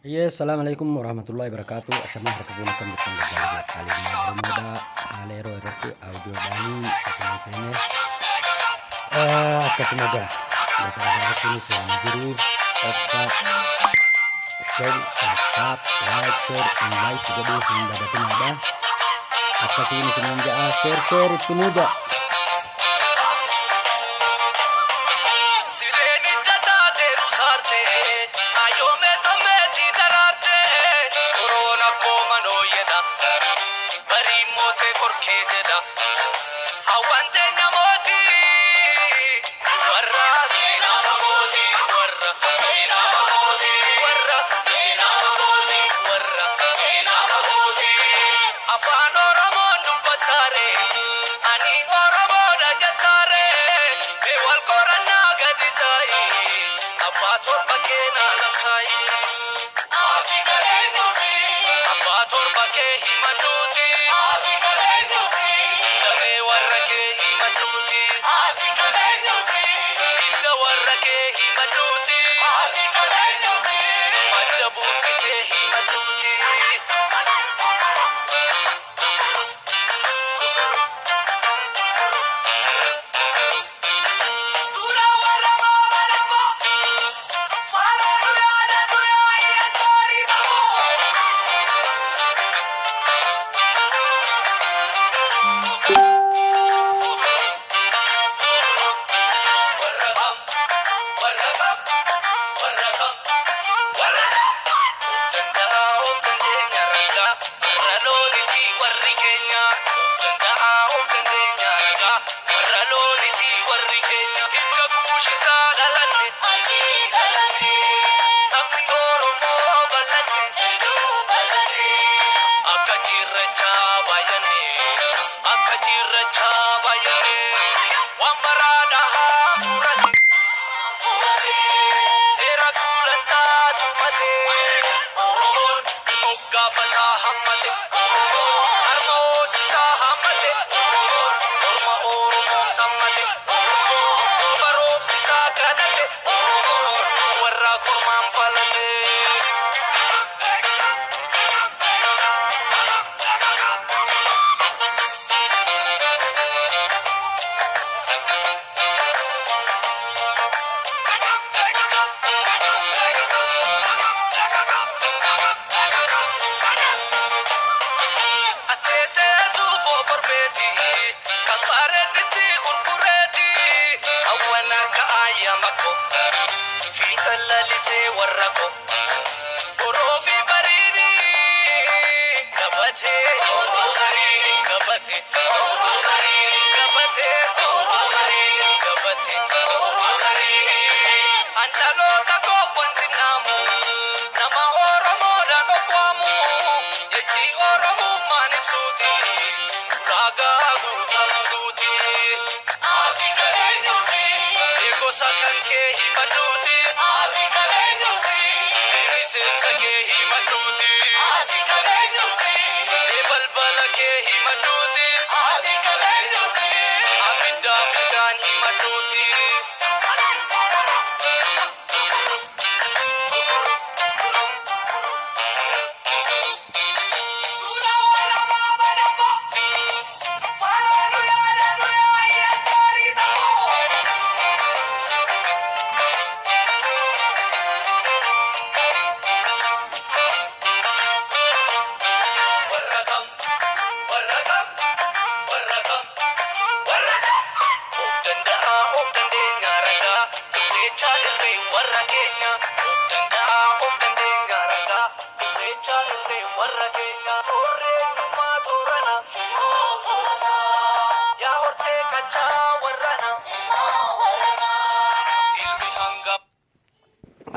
Iya, assalamualaikum warahmatullahi wabarakatuh. Asyama harkabuna kan bitan gagal kali ini bermuda alero erti audio dani asal-asalnya apa semoga dasar darat ini suami juru opsa share subscribe like share invite juga di hingga datin ada apa sih ini semenjak share itu muda.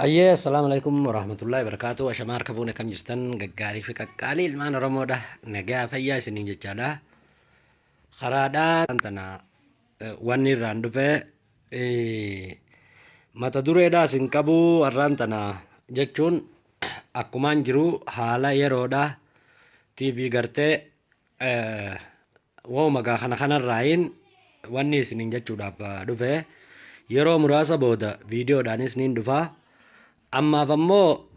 Iya, assalamualaikum warahmatullahi wabarakatuh. Asyama harkabuna kan jistan gaggari fi kakkali ilmaan oromoodha nagaa fayyaa isiniin jechaadha. Karaadhaa tantana wanni irraan dhufe mata dureedhaa isin qabu har'aan tana jechuun akkumaan jiru haala yeroodha TV gartee magaa kanarraayin wanni isiniin jechuudhaaf dhufe yeroo muraasa booda viidiyoodhaanis niin dhufa. Ammaaf ammoo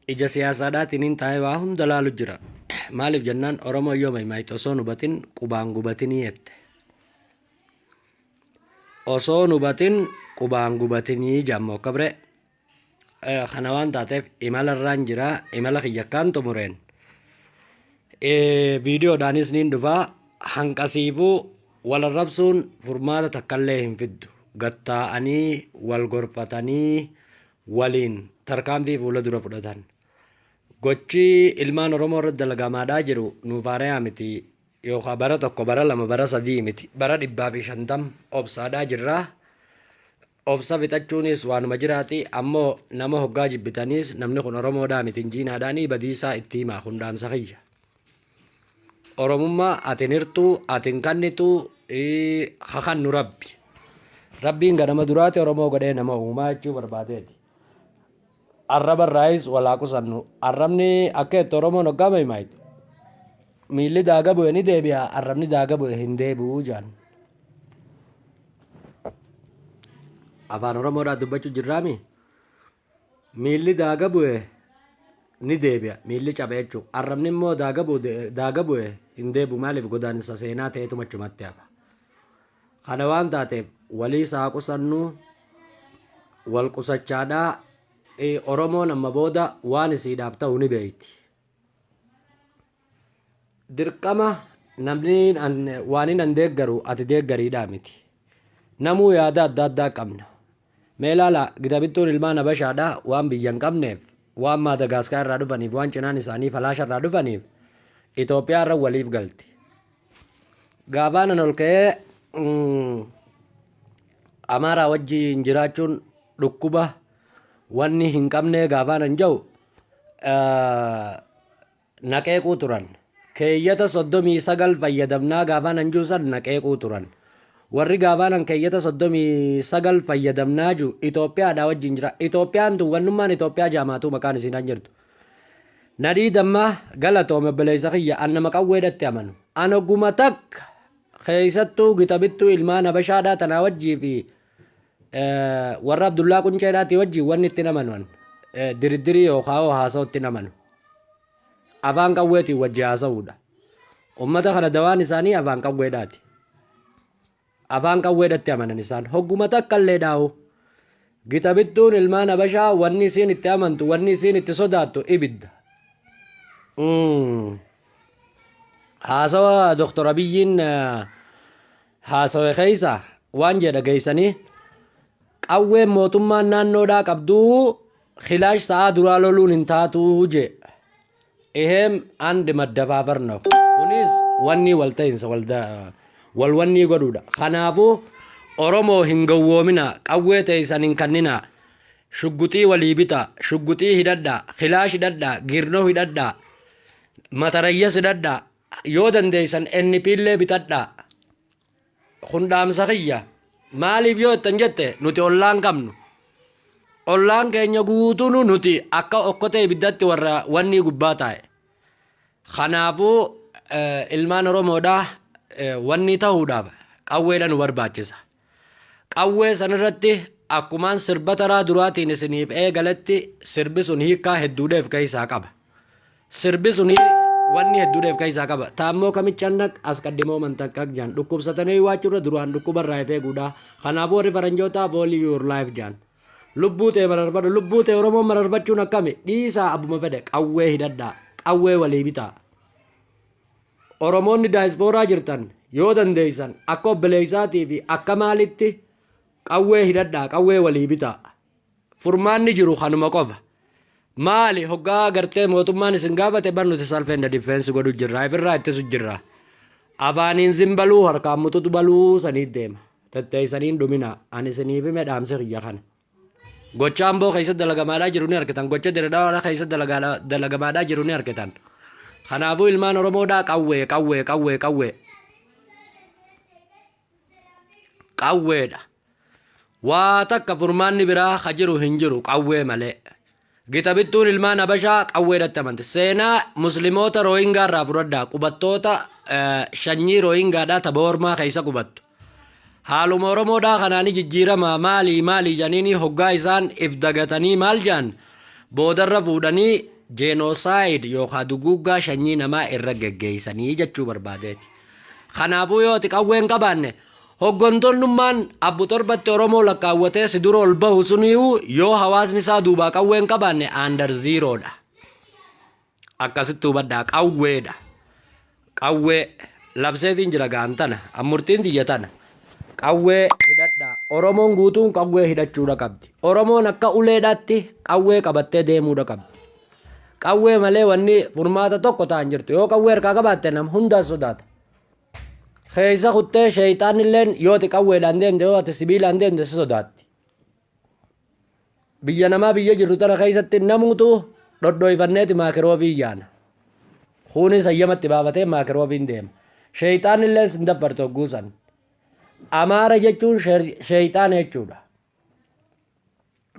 ija siyaasaadhaatiin taa'ee waa hunda laalu jira. Maaliif jennaan Oromoo yoo maayit osoo nu hubatin qubaan gubatinii jette. Osoo nu hubatin qubaan gubatinii jammoo kabre. Kana waan taateef imalarraan jira, imala kiyyakkaan xumureen. Viidiyoodhaanis niin dhufaa hanqasiifuu walarrabsuun furmaata takkallee hin fiddu. Gattaa'anii wal gorfatanii waliin tarkaanfii fuula dura fudhatan. Gochi ilmaan Oromoo irratti dalagamaadhaa jiru nuuf haarayaa miti yookaan bara tokko bara lama bara sadii miti bara 150 obsaadhaa jirraa. Obsa fixachuunis waanuma jiraati ammoo nama hoggaa jibbitaniis namni kun Oromoodhaa miti injiinaadhaanii badiisaa itti himaa hundaamsa kiyya. Oromummaa atin hirtuu atin kannituu hakannu rabbi. Rabbiin ganama duraati Oromoo godhee nama uumaa jechuu barbaadeeti. Arraba irraayis walaa qusannu. Arrabni akka itti Oromoon hoggaa maayit. Miilli daaga bu'e ni deebi'a arrabni daaga bu'e hin deebi'uu jaan. Afaan Oromoodhaa dubbachuu jirraami. Miilli daaga bu'e ni deebi'a miilli cabe jechuu. Arrabni immoo daaga bu'e hin deebi'u maaliif godaansa seenaa ta'eetuma achumatti hafa. Kana waan taateef walii isaa qusannu wal qusachaadhaa Oromoon amma booda waan isiidhaaf ta'u ni beeyti. Dirqama namni waan hin deeggaru ati deeggariidhaa miti. Namuu yaada adda addaa qabna. Mee ilaala gitabittuun ilmaan Habashaadhaa waan biyya hin qabneef waan Maadagaaskaa irraa dhufaniif waan cinaan isaanii Falaasha irraa dhufaniif Itoophiyaa irra waliif galti. Gaafaan ol ka'ee Amaaraa wajjiin jiraachuun dhukkuba wanni hin qabne gaafaan hin jiru naqeequu turan. Keeyyata 39 fayyadamnaa gaafaan hin jiru san naqeequu turan. Warri gaafaan keeyyata 39 fayyadamnaa jiru Itoophiyaadhaa wajjin jira. Itoophiyaan tun wannummaan Itoophiyaa jaamaatuu maqaan isiin jirtu. Nadii dammaa galatoome beleessa kiyya annama qawweedhatti amanu. Anoguma takka keessattuu gitabittuu ilmaan Habashaadhaa tanaa wajjii fi warra Abdullaa Qunceedhaati wajjii wanni itti namanuan diriddirii yookaan haasa'u itti namanu. Afaan qawweetiin wajji haasa'uudha. Uummata kana dawaan isaanii afaan qawweedhaati. Afaan qawweedhatti amanan isaan hogguma takkallee dhaa'u. Gitabittuun ilmaan Habashaa wanni isiin itti amantu wanni isiin itti sodaattu ibidda. Haasawa Dr. Abiyyiin haasawe keessa waan jedha geessanii qawween mootummaan naannoodhaa qabduu khilaash sa'aa duraa loluun hin taatuu je. Ehem andi maddafaafarna kunis wanni walta'iinsa wal wanni godhuudha. Kanaafuu Oromoo hin gowwoomina qawwee teessan hin kannina shugguxii walii bita shugguxii hidhadha khilaash hidhadha girnoo hidhadha matarayyas hidhadha yoo dandeessan NPLlee bitadha. Hundaamsa kiyya maaliif yoo ittan jette nuti ollaan qabnu. Ollaan keenya guutuun nuti akka okkotee ibiddatti warra wanni gubbaa taa'e. Kanaafuu ilmaan Oromoodhaa wanni ta'uudhaaf qawweedha nu barbaachisa. Qawwee sanirratti akkumaan sirba taraa duraatiin isiniif eegaletti sirbi sun hiikaa hedduudheef keessaa qaba. Sirbi sun wanni hedduudheef keessaa qaba. Taammoo kamichannak as qaddimoo mantaqqaq jaan dhukkubsatanii waachurra duraan dhukkubarraa eeguudha. Kanaafuu warri faranjootaa voolii your life jaan. Lubbuu ta'e mararbadhu lubbuu ta'e Oromoon mararbachuun akkami dhiisaa abbuma fedhe qawwee hidhadhaa qawwee walii bitaa. Oromoonni daayispooraa jirtan yoo dandeessan akka obboleessaatii fi akka maalitti qawwee hidhadhaa qawwee walii bitaa. Furmaanni jiru kanuma qofa. Maali hoggaa gartee mootummaan isin gaafate barnuti salfeenda difeensi godhu jirra ifirraa ittisu jirra. Afaaniin zimbaluu harkaan mututu baluu saniit deema. Tatteessaniin dhumina ani isiniif hime dhaamsa kiyya kana. Gocha Amboo keessatti dalagamaadhaa jiru ni argitan. Gocha Diradaawaa keessatti dalagamaadhaa jiru ni argitan. Kanaafuu ilmaan Oromoodhaa qawwee qawwee qawwee qawwee. Qawweedha. Waa takka furmaanni biraa ka jiru hin jiru qawwee malee. Gitabittuun ilmaan Habashaa qawweedhatti amante. Seenaa Musliimoota Rooyingaa irraa fudhadhaa qubattoota shanyii Rooyingaadhaa tapha ormaa keessa qubattu. Haaluma Oromoodhaa kanaanii jijjiirama maalii janiini hoggaa isaan if dagatanii maal jaan boodarra fuudhanii jeenoosaayid yookaan duguuggaa sanyii namaa irra geggeessanii jechuu barbaadeeti. Kanaafuu yooti qawween qabaanne hoggantoonnummaan abbu torbatti Oromoo lakkaawwatee si dura ol bahu suniyyuu yoo hawaasni isaa duubaa qawween qabaanne under zeeroodha. Akkasitti hubadhaa qawweedha. Qawwee labseetiin jira gaantana ammurtiin tiyyatana. Qawwee hidhadhaa. Oromoon guutuun qawwee hidhachuudha qabdi. Oromoon akka uleedhaatti qawwee qabattee deemuudha qabdi. Qawwee malee wanni furmaata tokko ta'an jirtu. Yoo qawwee harkaa qabaatte nama hundaa sodaata. Keessa kuttee sheeyxaan illeen yooti qawweedhaan deemte yoo ati sibiilaan deemte si sodaatti. Biyya namaa biyya jirtu tana keessatti namuutu dhodhooyfanneeti maakiroofii yaana. Kunis hayyamatti baafatee maakiroofiin deema. Sheeyxaan illeen sin daffarte hogguusan. Amaara jechuun sheeyxaan jechuudha.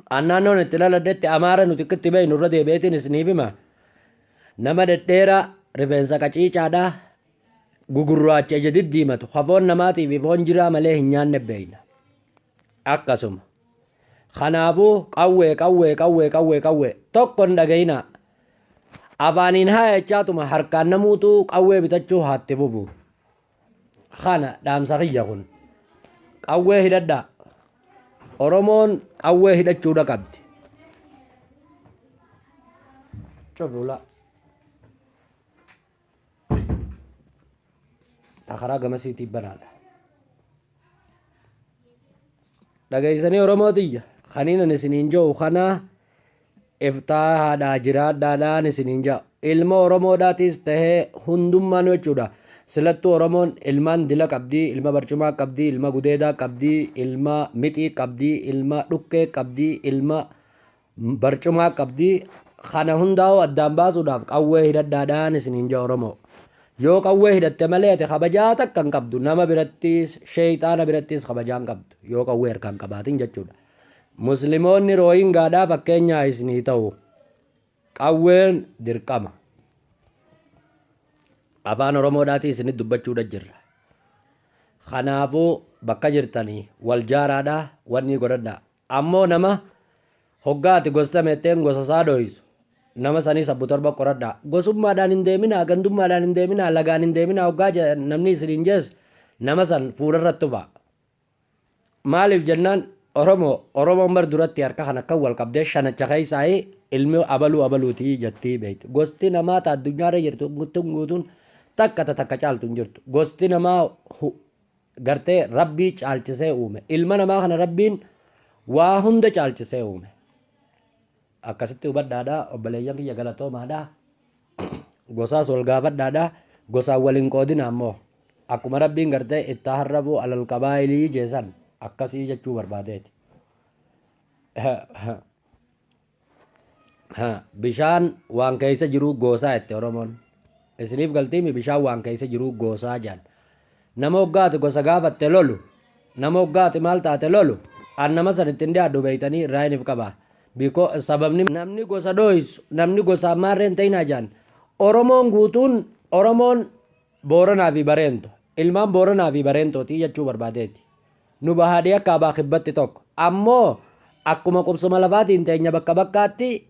Annaannoon itti laladdetti amaara nuti itti beeynu irra deebi'eetiin isiniif hima. Nama dhedheeraa rifeensa qaciicaadhaa gugurraacha ija diddiimatu hafoon namaatiif foon jiraa malee hin nyaanne beeyna. Akkasuma. Kanaafuu qawwee tokko hin dhagayinaa. Afaaniin haa jechaatuma harkaan namuutu qawwee bitachuu haatti bubu. Kana dhaamsa kiyya kun. Qawwee hidhadhaa. Oromoon qawwee hidhachuudha qabdi. Cobula. Takaraa gamasiitiif banaadha. Dhageessanii Oromootiyya. Kaniinan isiniin jiru kana iftaahaadhaa jiraadhaadhaan isiniin jiru. Ilma Oromoodhaatis tahee hundummaan jechuudha. Silattuu Oromoon ilmaan dila qabdii, ilma barcumaa qabdii, ilma gudeedaa qabdii, ilma mixii qabdii, ilma dhukkee qabdii, ilma barcumaa qabdii. Kana hundaa'u addaan baasuudhaaf qawwee hidhadhaadhaan isiniin jiru Oromoo. Yoo qawwee hidhatte malee ati kabajaa takka hin qabdu. Nama birattis sheeyxaana birattis kabajaa hin qabdu. Yoo qawwee harkaan qabaatin jechuudha. Musliimoonni rooyingaadhaa fakkeenyaa isinii ta'u. Qawween dirqama. Afaan Oromoodhaatii isinit dubbachuudha jirra. Kanaafuu bakka jirtanii wal jaaraadhaa wanni godhadhaa. Ammoo nama hoggaati gosta meetteen gosa isaa dho'isu. Nama sanii sabbu torba qoradhaa. Gosummaadhaan hin deeminaa, gandummaadhaan hin deeminaa, lagaan hin deeminaa hoggaa namni isiniin jees nama san fuularratti ba'a. Maaliif jennaan Oromoon bar duratti harka kan akka wal qabdee shanacha keessaa'ee ilmi abaluutii jettii beekti. Gosti namaa ta addunyaarra jirtu guutuun takka caaltu hin jirtu. Gosti namaa gartee rabbii caalchisee uume. Ilma namaa kana rabbiin waa hunda caalchisee uume. Akkasitti hubadhaadhaa obboleeyyan kiyya galatoomaadhaa. Gosaas wal gaafadhaadhaa. Gosaan waliin qoodina ammoo. Akkuma rabbiin gartee itti harrabuu alal qabaayilii jeesan akkasii jechuu barbaadeeti. Bishaan waan keessa jiru goosaa itti Oromoon. Isiniif galtiimi bishaan waan keessa jiru goosaa jaan. Nama hoggaati gosa gaafatte lolu. Nama hoggaati maal taate lolu. An nama san ittiin dhiyaadhu beeytanii irraa hiniif qabaa. Biko sababni namni gosa dho'isu namni gosa ammaarreen ta'inaa jaan. Oromoon guutuun Oromoon Booranaa fi Bareento. Ilmaan Booranaa fi Bareentooti jechuu barbaadeeti. Nu bahaadhii akka abaa kibbatti tokko. Ammoo akkuma qubsuma lafaatiin teenya bakka bakkaatti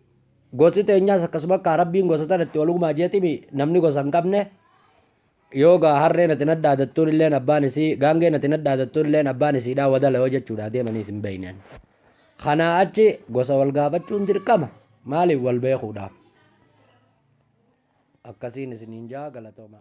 gosi teenyaas akkasuma akka rabbiin gosa tanatti walumaa jeetimi namni gosa hin qabne yoogaa harreen ati nadhaadattuun illeen abbaan isii gaangeen ati nadhaadattuun illeen abbaan isiidhaa wadala yoo jechuudha deemaniis hin beeynan. Kanaa achi gosa wal gaafachuun dirqama maaliif wal beekuudhaaf akkasiin isiniin jaa galatooma.